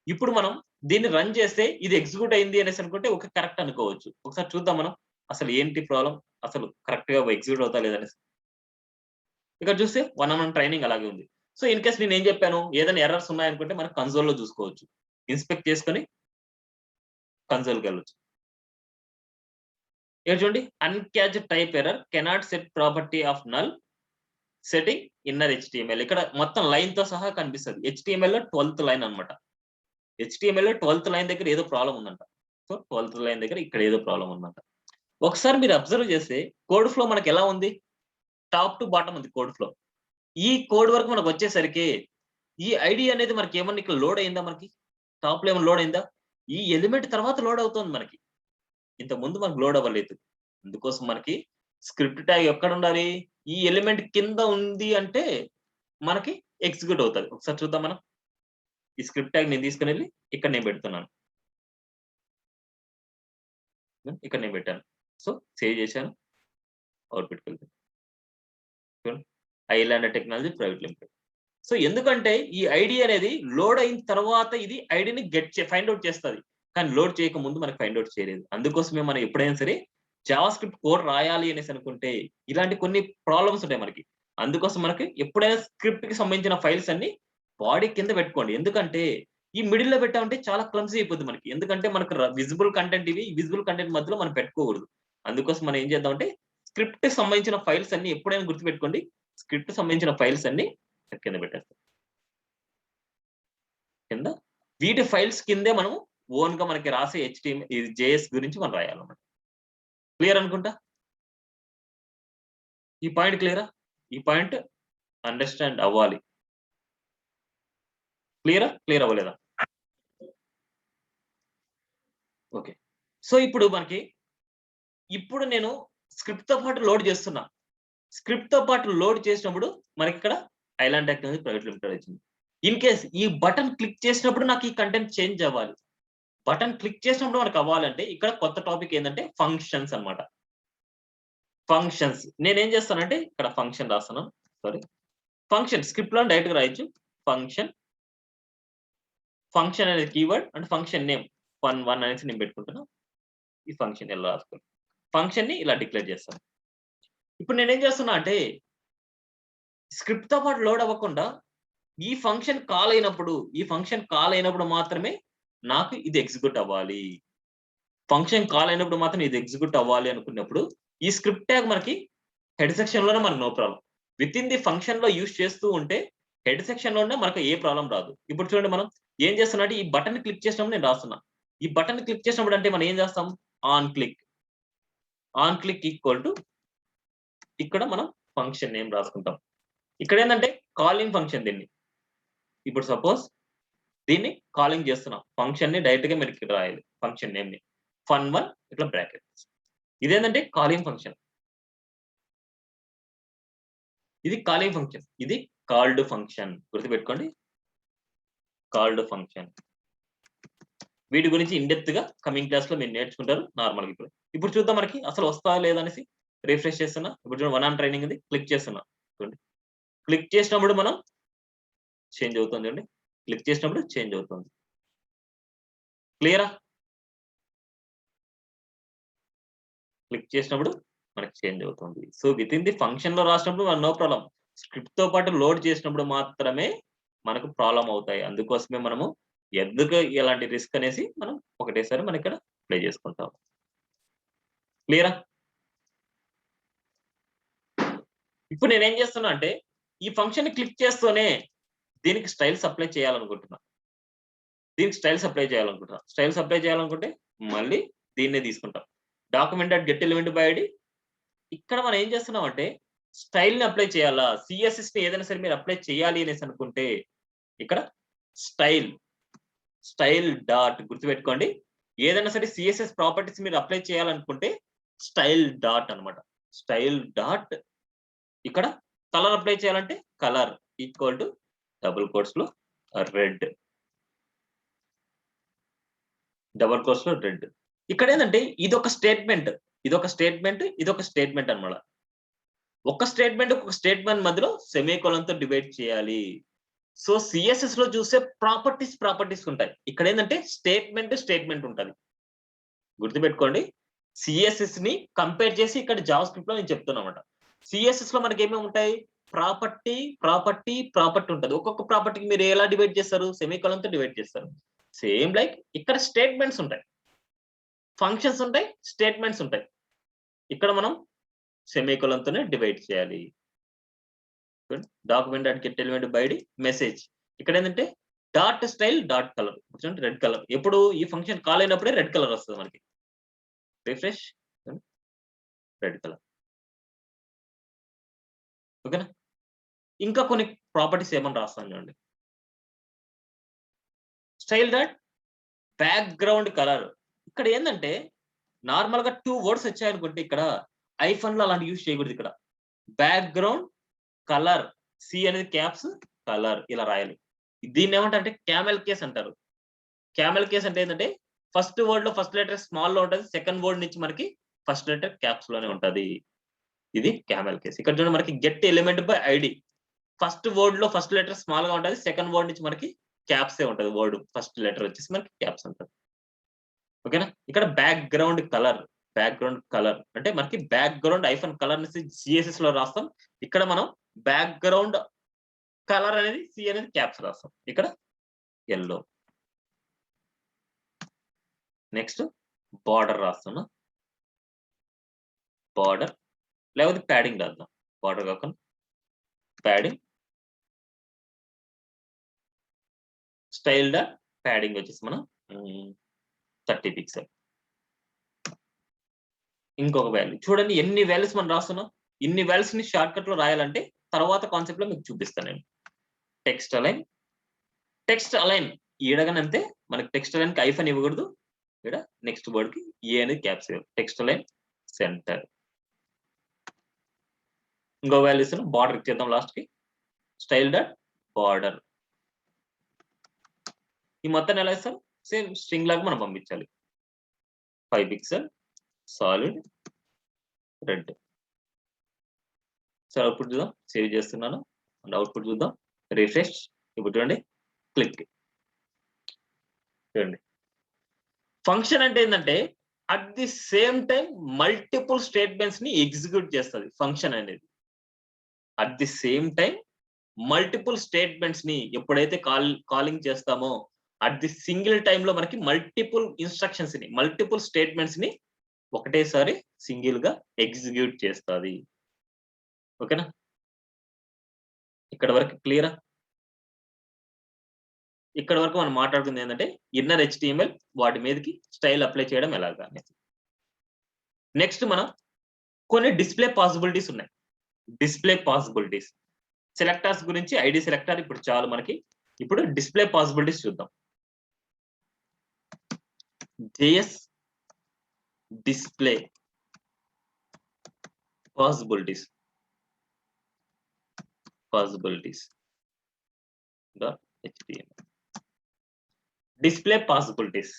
ఇప్పుడు మనం దీన్ని రన్ చేస్తే ఇది ఎగ్జిక్యూట్ అయింది అనేసి అనుకుంటే ఒక కరెక్ట్ అనుకోవచ్చు. ఒకసారి చూద్దాం మనం అసలు ఏంటి ప్రాబ్లం, అసలు కరెక్ట్ గా ఎగ్జిక్యూట్ అవుతా లేదనేసి. ఇక్కడ చూస్తే 1-on-1 ట్రైనింగ్ అలాగే ఉంది. సో ఇన్ కేస్ నేను ఏం చెప్పాను, ఏదైనా ఎర్రర్స్ ఉన్నాయనుకుంటే మనం కన్సోల్ లో చూసుకోవచ్చు. ఇన్స్పెక్ట్ చేసుకొని కన్సోల్కి వెళ్ళొచ్చు. ఇక్కడ చూడండి, uncaught type error cannot set property of null setting inner HTML. ఇక్కడ మొత్తం లైన్ తో సహా కనిపిస్తుంది. HTML లో 12th లైన్ అనమాట. HTML లో 12th లైన్ దగ్గర ఏదో ప్రాబ్లం ఉందంట. సో 12th లైన్ దగ్గర ఇక్కడ ఏదో ప్రాబ్లం ఉందంట. ఒకసారి మీరు అబ్జర్వ్ చేస్తే కోడ్ ఫ్లో మనకి ఎలా ఉంది, టాప్ టు బాటమ్ ఉంది కోడ్ ఫ్లో. ఈ కోడ్ వరకు మనకు వచ్చేసరికి ఈ ఐడి అనేది మనకి ఏమన్నా ఇక్కడ లోడ్ అయిందా, మనకి టాప్ లో ఏమైనా లోడ్ అయిందా? ఈ ఎలిమెంట్ తర్వాత లోడ్ అవుతుంది మనకి, ఇంత ముందు మనకు లోడ్ అవ్వలేదు. అందుకోసం మనకి స్క్రిప్ట్ ట్యాగ్ ఎక్కడ ఉండాలి? ఈ ఎలిమెంట్ కింద ఉంది అంటే మనకి ఎగ్జిక్యూట్ అవుతుంది. ఒకసారి చూద్దాం మనం. ఈ స్క్రిప్ట్ ట్యాగ్ నేను తీసుకుని వెళ్ళి ఇక్కడ నేను పెడుతున్నాను. ఇక్కడ నేను పెట్టాను. సో సేవ్ చేశాను. అవుట్‌పుట్‌కి వెళ్తుంది. చూడండి. Island technology private limited. So ఎందుకంటే ఈ ఐడి అనేది లోడ్ అయిన తర్వాత ఇది ఐడిని ఫైండ్ అవుట్ చేస్తది. కానీ లోడ్ చేయక ముందు మనకు ఫైండ్ అవుట్ చేయలేదు. అందుకోసమే మనం ఎప్పుడైనా సరే జావా స్క్రిప్ట్ కోడ్ రాయాలి అనేసి అనుకుంటే ఇలాంటి కొన్ని ప్రాబ్లమ్స్ ఉంటాయి మనకి. అందుకోసం మనకి ఎప్పుడైనా స్క్రిప్ట్‌కి సంబంధించిన ఫైల్స్ అన్ని బాడీ కింద పెట్టుకోండి. ఎందుకంటే ఈ మిడిల్‌లో పెట్టామంటే చాలా క్లమ్జీ అయిపోద్ది మనకి. ఎందుకంటే మనకు విజిబుల్ కంటెంట్ ఇవి. ఈ విజిబుల్ కంటెంట్ మధ్యలో మనం పెట్టుకోకూడదు. అందుకోసం మనం ఏం చేద్దామంటే స్క్రిప్ట్‌కి సంబంధించిన ఫైల్స్ అన్ని ఎప్పుడైనా గుర్తుపెట్టుకోండి. స్క్రిప్ట్‌కి సంబంధించిన ఫైల్స్ అన్ని కింద పెట్టేస్తాం. కింద వీటి ఫైల్స్ కిందే మనం ఓన్‌గా మనకి రాసే ఇది జేఎస్ గురించి మనం రాయాలన్నమాట. క్లియర్ అనుకుంటా? ఈ పాయింట్ క్లియరా? ఈ పాయింట్ అండర్‌స్టాండ్ అవ్వాలి. క్లియరా? క్లియర్ అవ్వలేదా? ఓకే. సో ఇప్పుడు నేను స్క్రిప్ట్‌తో పాటు లోడ్ చేస్తున్నా. స్క్రిప్ట్‌తో పాటు లోడ్ చేసినప్పుడు మనకిక్కడ ఐలాండ్ టెక్నాలజీ ప్రైవేట్ లిమిటెడ్ వచ్చింది. ఇన్ కేస్ ఈ బటన్ క్లిక్ చేసినప్పుడు నాకు ఈ కంటెంట్ చేంజ్ అవ్వాలి. బటన్ క్లిక్ చేసినప్పుడు మనకు అవ్వాలంటే ఇక్కడ కొత్త టాపిక్ ఏందంటే ఫంక్షన్స్ అన్నమాట. ఫంక్షన్స్. నేనేం చేస్తానంటే ఇక్కడ ఫంక్షన్ రాస్తున్నాను. సారీ. ఫంక్షన్ స్క్రిప్ట్‌లో డైరెక్ట్‌గా రాయొచ్చు. ఫంక్షన్. ఫంక్షన్ అనేది keyword and function name fun1 అనేసి నేను పెట్టుకుంటున్నా. ఈ ఫంక్షన్ ఇలా రాసుకుంటా. ఫంక్షన్‌ని ఇలా డిక్లేర్ చేస్తాను. ఇప్పుడు నేనేం చేస్తున్నా అంటే స్క్రిప్ట్‌తో పాటు లోడ్ అవ్వకుండా ఈ ఫంక్షన్ కాల్ అయినప్పుడు మాత్రమే నాకు ఇది ఎగ్జిక్యూట్ అవ్వాలి. ఫంక్షన్ కాల్ అయినప్పుడు మాత్రం ఇది ఎగ్జిక్యూట్ అవ్వాలి అనుకున్నప్పుడు ఈ స్క్రిప్ట్ ట్యాగ్ మనకి హెడ్ సెక్షన్‌లోనే మనకు నో ప్రాబ్లమ్. వితిన్ ది ఫంక్షన్‌లో యూజ్ చేస్తూ ఉంటే హెడ్ సెక్షన్‌లోనే మనకు ఏ ప్రాబ్లమ్ రాదు. ఇప్పుడు చూడండి మనం ఏం చేస్తున్నా అంటే ఈ బటన్ క్లిక్ చేసినప్పుడు నేను రాస్తున్నా. ఈ బటన్ క్లిక్ చేసినప్పుడు అంటే మనం ఏం చేస్తాం? On click. On click equal to ఇక్కడ మనం ఫంక్షన్ నేమ్ రాసుకుంటాం. ఇక్కడ ఏందంటే కాలింగ్ ఫంక్షన్ దీన్ని. ఇప్పుడు సపోజ్ దీన్ని కాలింగ్ చేస్తున్నాం. ఫంక్షన్‌ని డైరెక్ట్‌గా మీరు ఇక్కడ రాయాలి. ఫంక్షన్ నేమ్‌ని. fun1 ఇట్లా బ్రాకెట్స్. ఇదేంటంటే కాలింగ్ ఫంక్షన్. ఇది కాలింగ్ ఫంక్షన్. ఇది కాల్డ్ ఫంక్షన్. గుర్తుపెట్టుకోండి. Called function. వీటి గురించి ఇన్ డెప్త్‌గా కమింగ్ క్లాస్‌లో మీరు నేర్చుకుంటారు నార్మల్‌గా ఇప్పుడు. ఇప్పుడు చూద్దాం మనకి అసలు వస్తదా లేదా అనేసి రిఫ్రెష్ చేస్తున్నా. ఇప్పుడు చూడండి వన్ ఆన్ ట్రైనింగ్ ఉంది. క్లిక్ చేస్తున్నా. చూడండి. క్లిక్ చేసినప్పుడు మనం చేంజ్ అవుతుంది చూడండి. క్లిక్ చేసినప్పుడు చేంజ్ అవుతుంది. క్లియరా? క్లిక్ చేసినప్పుడు మనకి చేంజ్ అవుతుంది. సో వితిన్ ది ఫంక్షన్‌లో రాసినప్పుడు నో ప్రాబ్లమ్. స్క్రిప్ట్‌తో పాటు లోడ్ చేసినప్పుడు మాత్రమే మనకు ప్రాబ్లమ్ అవుతాయి. అందుకోసమే మనము ఎందుకు ఇలాంటి రిస్క్ అనేసి మనం ఒకటేసారి మనం ఇక్కడ ప్లే చేసుకుంటాం. క్లియరా? ఇప్పుడు నేనేం చేస్తున్నా అంటే ఈ ఫంక్షన్‌ని క్లిక్ చేస్తూనే దీనికి స్టైల్స్ అప్లై చేయాలనుకుంటున్నా. స్టైల్స్ అప్లై చేయాలనుకుంటే మళ్ళీ దీన్నే తీసుకుంటాం. డాక్యుమెంట్.గెట్_ఎలిమెంట్_బై_ఐడి ఇక్కడ మనం ఏం చేస్తున్నామంటే స్టైల్‌ని అప్లై చేయాలా? సీఎస్ఎస్‌ని ఏదైనా సరే మీరు అప్లై చేయాలి అనేసి అనుకుంటే ఇక్కడ స్టైల్ డాట్ గుర్తుపెట్టుకోండి. ఏదైనా సరే సీఎస్ఎస్ ప్రాపర్టీస్ మీరు అప్లై చేయాలనుకుంటే స్టైల్ డాట్ అన్నమాట. స్టైల్ డాట్ ఇక్కడ కలర్ అప్లై చేయాలంటే కలర్ ఈక్వల్ టు డబుల్ కోట్స్‌లో రెడ్. డబుల్ కోట్స్‌లో రెడ్. ఇక్కడ ఏందంటే ఇదొక స్టేట్మెంట్ అన్నమాట. ఒక స్టేట్మెంట్ మధ్యలో సెమీకోలన్‌తో డివైడ్ చేయాలి. సో సీఎస్ఎస్‌లో చూస్తే ప్రాపర్టీస్ ఉంటాయి. ఇక్కడ ఏందంటే స్టేట్మెంట్ ఉంటది. గుర్తుపెట్టుకోండి. సీఎస్ఎస్‌ని కంపేర్ చేసి ఇక్కడ జావా స్క్రిప్ట్‌లో నేను చెప్తున్నమాట. సీఎస్ఎస్‌లో మనకి ఏమేమి ఉంటాయి? ప్రాపర్టీ ఉంటది. ఒక్కొక్క ప్రాపర్టీకి మీరు ఎలా డివైడ్ చేస్తారు? సెమీకోలన్‌తో డివైడ్ చేస్తారు. సేమ్ లైక్ ఇక్కడ స్టేట్మెంట్స్ ఉంటాయి. ఫంక్షన్స్ ఉంటాయి. స్టేట్మెంట్స్ ఉంటాయి. ఇక్కడ మనం సెమీకోలన్‌తోనే డివైడ్ చేయాలి. డాక్యుమెంట్.గెట్_ఎలిమెంట్_బై_ఐడి మెసేజ్. ఇక్కడ ఏందంటే డాట్ స్టైల్ డాట్ కలర్. చూడండి రెడ్ కలర్. ఎప్పుడు ఈ ఫంక్షన్ కాల్ అయినప్పుడే రెడ్ కలర్ వస్తది మనకి. Refresh red colour. ఓకేనా? ఇంకా కొన్ని ప్రాపర్టీస్ ఏమని రాస్తాను చూడండి. Style dot background colour. ఇక్కడ ఏందంటే నార్మల్‌గా 2 వర్డ్స్ వచ్చాయనుకుంటే ఇక్కడ ఐఫన్ లో అలాంటి యూజ్ చేయకూడదు. ఇక్కడ బ్యాక్గ్రౌండ్ కలర్, సి అనేది క్యాప్స్, కలర్ ఇలా రాయాలి. దీన్ని ఏమంటారు అంటే క్యామెల్ కేస్ అంటారు. క్యామెల్ కేస్ అంటే ఏంటంటే ఫస్ట్ వర్డ్ లో ఫస్ట్ లెటర్ స్మాల్ లో ఉంటది, సెకండ్ వర్డ్ నుంచి మనకి ఫస్ట్ లెటర్ క్యాప్స్ లోనే ఉంటది. ఇది క్యామెల్ కేస్. ఇక్కడ చూడండి మనకి get element by ID. First word లో ఫస్ట్ లెటర్ స్మాల్ గా ఉంటది, సెకండ్ వర్డ్ నుంచి మనకి క్యాప్సే ఉంటది. వర్డ్ ఫస్ట్ లెటర్ వచ్చేసి మనకి క్యాప్స్ ఉంటది. ఓకేనా. ఇక్కడ బ్యాక్గ్రౌండ్ కలర్, బ్యాక్గ్రౌండ్ కలర్ అంటే మనకి బ్యాక్గ్రౌండ్ ఐఫన్ కలర్ అనేది సిఎస్ఎస్ లో రాస్తాం. ఇక్కడ మనం బ్యాక్గ్రౌండ్ కలర్ అనేది సి అనేది క్యాప్స్ రాస్తాం. ఇక్కడ ఎల్లో. నెక్స్ట్ బార్డర్ రాస్తున్నా, బార్డర్ లేకపోతే ప్యాడింగ్ రాద్దాం. బార్డర్ కాకుండా ప్యాడింగ్, స్టైల్ డా ప్యాడింగ్ వచ్చేసి మనం 30 పిక్సెల్. ఇంకొక వాల్యూ చూడండి ఎన్ని వాల్యూస్ మనం రాస్తున్నాం. ఇన్ని వాల్యూస్ ని షార్ట్ కట్ లో రాయాలంటే తర్వాత కాన్సెప్ట్ లో మీకు చూపిస్తాను నేను. టెక్స్ట్ అలైన్, టెక్స్ట్ అలైన్ ఈడగనంతే మనకి టెక్స్ట్ అలైన్ కి ఐఫన్ ఇవ్వకూడదు. ఇక్కడ నెక్స్ట్ వర్డ్ కి ఏ అనేది క్యాప్స్ ఇవ్వాలి. Text align centre. ఇంకో వాల్యూస్ బార్డర్ ఇచ్చేద్దాం లాస్ట్ కి. Style dot border. ఈ మొత్తం ఎలా ఇస్తాం సేమ్ స్ట్రింగ్ లాగా మనం పంపించాలి. 5 pixel solid red. So output చూద్దాం. సేవ్ చేస్తున్నాను అండ్ అవుట్పుట్ చూద్దాం. రిఫ్రెష్. ఇప్పుడు చూడండి క్లిక్. చూడండి ఫంక్షన్ అంటే ఏంటంటే at the same time multiple statements ని ఎగ్జిక్యూట్ చేస్తుంది ఫంక్షన్ అనేది. At the same time multiple statements ని ఎప్పుడైతే కాలింగ్ చేస్తామో అట్ ది సింగిల్ టైమ్ లో మనకి మల్టిపుల్ ఇన్స్ట్రక్షన్స్ ని, మల్టిపుల్ స్టేట్మెంట్స్ ని ఒకటేసారి సింగిల్ గా ఎగ్జిక్యూట్ చేస్తుంది. ఓకేనా. ఇక్కడ వరకు క్లియరా. ఇక్కడ వరకు మనం మాట్లాడుకుంది ఏంటంటే ఇన్నర్ HTML వాటి మీదకి స్టైల్ అప్లై చేయడం ఎలాగా అనేది. నెక్స్ట్ మనం కొన్ని డిస్ప్లే పాసిబిలిటీస్ ఉన్నాయి. డిస్ప్లే పాసిబిలిటీస్ సెలెక్టర్స్ గురించి ఐడి సెలెక్టర్ ఇప్పుడు చాలు మనకి. ఇప్పుడు డిస్ప్లే పాసిబిలిటీస్ చూద్దాం. JS display possibilities, possibilities HTML display possibilities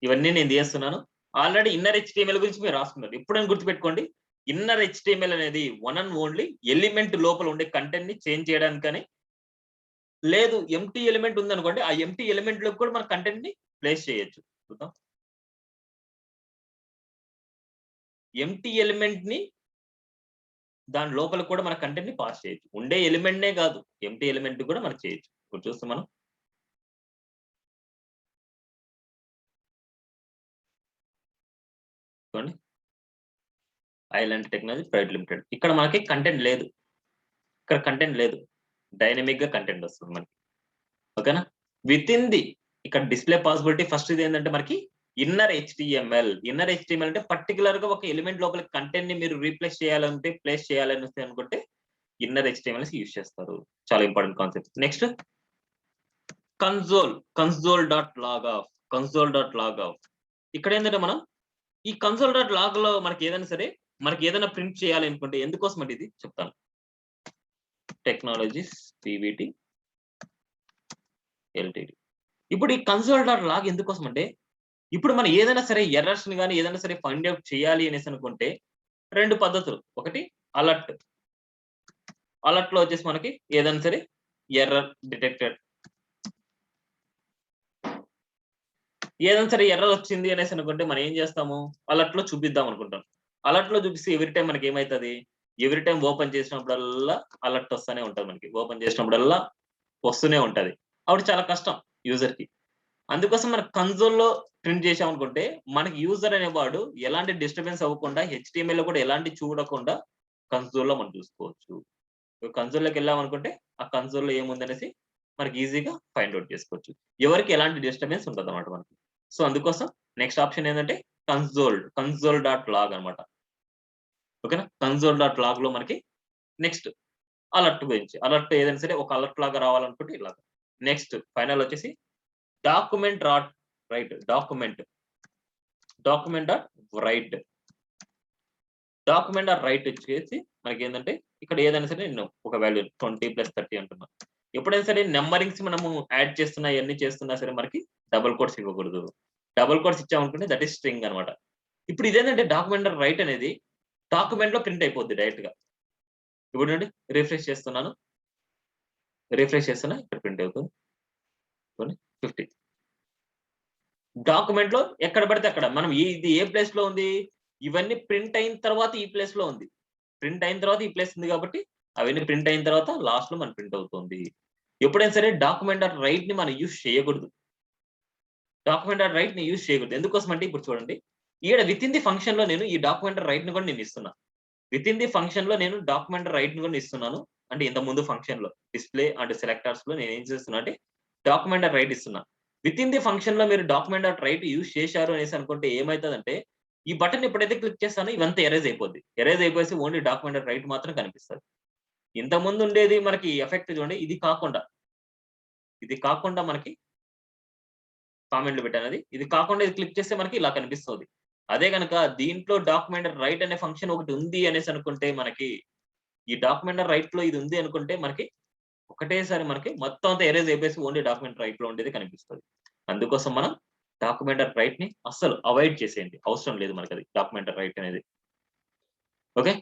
ఇవన్నీ నేను చేస్తున్నాను. ఆల్రెడీ ఇన్నర్ HTML గురించి మీరు రాసుకున్నారు. ఎప్పుడైనా గుర్తుపెట్టుకోండి ఇన్నర్ HTML అనేది వన్ అండ్ ఓన్లీ ఎలిమెంట్ లోపల ఉండే కంటెంట్ ని చేంజ్ చేయడానికని. లేదు ఎంటీ ఎలిమెంట్ ఉందనుకోండి ఆ ఎంటీ ఎలిమెంట్ లో కూడా మన కంటెంట్ ని ప్లేస్ చేయొచ్చు. చూద్దాం. ఎంటీ ఎలిమెంట్ ని దాని లోపల కూడా మన కంటెంట్ ని పాస్ చేయొచ్చు. ఉండే ఎలిమెంట్ నే కాదు ఎంటీ ఎలిమెంట్ కూడా మనం చేయొచ్చు. ఇప్పుడు చూస్తాం మనం. చూడండి ఐలాండ్ టెక్నాలజీ ప్రైవేట్ లిమిటెడ్. ఇక్కడ మనకి కంటెంట్ లేదు, ఇక్కడ కంటెంట్ లేదు, డైనమిక్ గా కంటెంట్ వస్తుంది మనకి. ఓకేనా. విత్ ఇన్ ది ఇక్కడ డిస్ప్లే పాసిబిలిటీ ఫస్ట్ ఇది ఏంటంటే మనకి ఇన్నర్ HTML. ఇన్నర్ HTML అంటే పర్టికులర్ గా ఒక ఎలిమెంట్ లోపల కంటెంట్ ని మీరు రీప్లేస్ చేయాలంటే, ప్లేస్ చేయాలని అనుకుంటే ఇన్నర్ HTML యూజ్ చేస్తారు. చాలా important concept. Next console, console dot log of, console dot log of. ఇక్కడ ఏంటంటే మనం ఈ కన్సోల్ డాట్ లాగ్ లో మనకి ఏదైనా సరే మనకి ఏదైనా ప్రింట్ చేయాలి అనుకుంటే ఎందుకోసం అంటే ఇది చెప్తాను. Technologies PVT LTD. ఇప్పుడు ఈ కన్సోల్ డాట్ లాగ్ ఎందుకోసం అంటే ఇప్పుడు మనం ఏదైనా సరే ఎర్రర్స్ ని కానీ ఏదైనా సరే ఫైండ్ అవుట్ చేయాలి అనేసి అనుకుంటే రెండు పద్ధతులు. ఒకటి అలర్ట్. అలర్ట్ లో వచ్చేసి మనకి ఏదైనా సరే ఎర్రర్ డిటెక్టెడ్, ఏదైనా సరే ఎర్రర్ వచ్చింది అనేసి అనుకుంటే మనం ఏం చేస్తాము అలర్ట్ లో చూపిద్దాం అనుకుంటాం. అలర్ట్ లో చూపిస్తే ఎవ్రీ టైం మనకి ఏమవుతుంది, ఎవ్రీ టైం ఓపెన్ చేసినప్పుడల్లా అలర్ట్ వస్తూనే ఉంటుంది. మనకి ఓపెన్ చేసినప్పుడల్లా వస్తూనే ఉంటది. అప్పుడు చాలా కష్టం యూజర్ కి. అందుకోసం మన కన్సోల్ లో ప్రింట్ చేసాం అనుకుంటే మనకి యూజర్ అనేవాడు ఎలాంటి డిస్టర్బెన్స్ అవ్వకుండా HTML లో కూడా ఎలాంటి చూడకుండా కన్సోల్ లో మనం చూసుకోవచ్చు. కన్సోల్ లోకి వెళ్ళాం అనుకుంటే ఆ కన్సోల్ లో ఏముందనేసి మనకి ఈజీగా ఫైండ్ అవుట్ చేసుకోవచ్చు. ఎవరికి ఎలాంటి డిస్టర్బెన్స్ ఉండదు అనమాట మనకి. సో అందుకోసం నెక్స్ట్ ఆప్షన్ ఏంటంటే కన్సోల్ డాట్ లాగ్ అనమాట. ఓకేనా. కన్సోల్ డాట్ లాగ్ లో మనకి నెక్స్ట్ అలర్ట్ గురించి, అలర్ట్ ఏదైనా సరే ఒక అలర్ట్ లాగా రావాలనుకుంటే ఇలాగా. నెక్స్ట్ ఫైనల్ వచ్చేసి document dot right, document dot right. Document or right వచ్చేసి మనకి ఏంటంటే ఇక్కడ ఏదైనా సరే నేను ఒక వాల్యూ 20 + 30 అంటున్నా. ఎప్పుడైనా సరే నెంబరింగ్స్ మనము యాడ్ చేస్తున్నా ఇవన్నీ చేస్తున్నా సరే మనకి డబుల్ కోట్స్ ఇవ్వకూడదు. డబుల్ కోట్స్ ఇచ్చామనుకుంటే దట్ ఈస్ స్ట్రింగ్ అనమాట. ఇప్పుడు ఇదేంటంటే డాక్యుమెంట్ ఆర్ రైట్ అనేది డాక్యుమెంట్ లో ప్రింట్ అయిపోద్ది డైరెక్ట్ గా. ఇప్పుడు చూడండి రిఫ్రెష్ చేస్తున్నాను. రిఫ్రెష్ చేస్తున్నా ఇక్కడ ప్రింట్ అవుతుంది 50. డాక్యుమెంట్ లో ఎక్కడ పడితే అక్కడ మనం ఇది ఏ ప్లేస్ లో ఉంది, ఇవన్నీ ప్రింట్ అయిన తర్వాత ఈ ప్లేస్ లో ఉంది. ప్రింట్ అయిన తర్వాత ఈ ప్లేస్ ఉంది కాబట్టి అవన్నీ ప్రింట్ అయిన తర్వాత లాస్ట్ లో మనకి ప్రింట్ అవుతుంది. ఎప్పుడైనా సరే డాక్యుమెంట్ ఆర్ రైట్ ని మనం యూజ్ చేయకూడదు. డాక్యుమెంట్ ఆర్ రైట్ ని యూజ్ చేయకూడదు. ఎందుకోసం అంటే ఇప్పుడు చూడండి ఈడ విత్ ఇన్ ది ఫంక్షన్ లో నేను ఈ డాక్యుమెంట్ రైట్ ని కూడా నేను ఇస్తున్నా. విత్ ఇన్ ది ఫంక్షన్ లో నేను డాక్యుమెంట్ రైట్ ని కూడా ఇస్తున్నాను. అంటే ఇంత ముందు ఫంక్షన్ లో డిస్ప్లే అండ్ సెలెక్టర్స్ లో నేను ఏం చేస్తున్నా అంటే డాక్యుమెంట్ ఆర్ రైట్ ఇస్తున్నా. విత్ ఇన్ ది ఫంక్షన్ లో మీరు డాక్యుమెంట్ ఆర్ రైట్ యూజ్ చేశారు అనేసి అనుకుంటే ఏమైతుందంటే ఈ బటన్ ఎప్పుడైతే క్లిక్ చేస్తానో ఇవంతా ఎరేజ్ అయిపోద్ది. ఎరేజ్ అయిపోయి ఓన్లీ డాక్యుమెంట్ ఆర్ రైట్ మాత్రం కనిపిస్తుంది. ఇంత ముందు ఉండేది మనకి ఎఫెక్ట్ చూడండి. ఇది కాకుండా మనకి కామెంట్లు పెట్టానది. ఇది కాకుండా ఇది క్లిక్ చేస్తే మనకి ఇలా కనిపిస్తుంది. అదే కనుక దీంట్లో డాక్యుమెంట్ రైట్ అనే ఫంక్షన్ ఒకటి ఉంది అనేసి అనుకుంటే మనకి ఈ డాక్యుమెంట్ రైట్ లో ఇది ఉంది అనుకుంటే మనకి ఒకటేసారి మనకి మొత్తం అంతా ఎరేజ్ అయిపోయి ఓన్లీ డాక్యుమెంట్ రైట్ లో ఉండేది కనిపిస్తుంది. అందుకోసం మనం డాక్యుమెంట్ రైట్ ని అస్సలు అవాయిడ్ చేసేయండి. అవసరం లేదు మనకి అది డాక్యుమెంట్ రైట్ అనేది. ఓకే,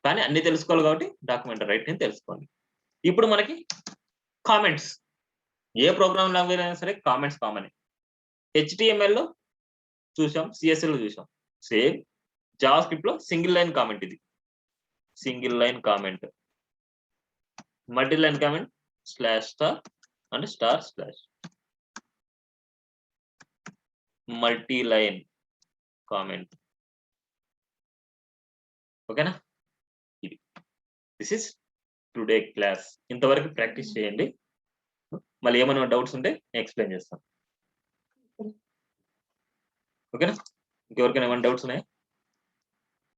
కానీ అన్ని తెలుసుకోవాలి కాబట్టి డాక్యుమెంట్ రైట్ ని తెలుసుకోండి. ఇప్పుడు మనకి కామెంట్స్ ఏ ప్రోగ్రామ్ లాంగ్వేజ్ అయినా సరే కామెంట్స్ కామన్. HTML లో చూసాం, CSS లో చూసాం. సేమ్ జావా స్క్రిప్ట్ లో సింగిల్ లైన్ కామెంట్, ఇది single line comment, multi line comment slash star and star slash, multi line comment. ఓకేనా, ఇది దిస్ ఇస్ టుడే క్లాస్. ఇంతవరకు ప్రాక్టీస్ చేయండి. మళ్ళీ ఏమైనా డౌట్స్ ఉంటే ఎక్స్ప్లెయిన్ చేస్తాను. ఓకేనా, ఇంకెవరికైనా ఏమైనా డౌట్స్ ఉన్నాయా?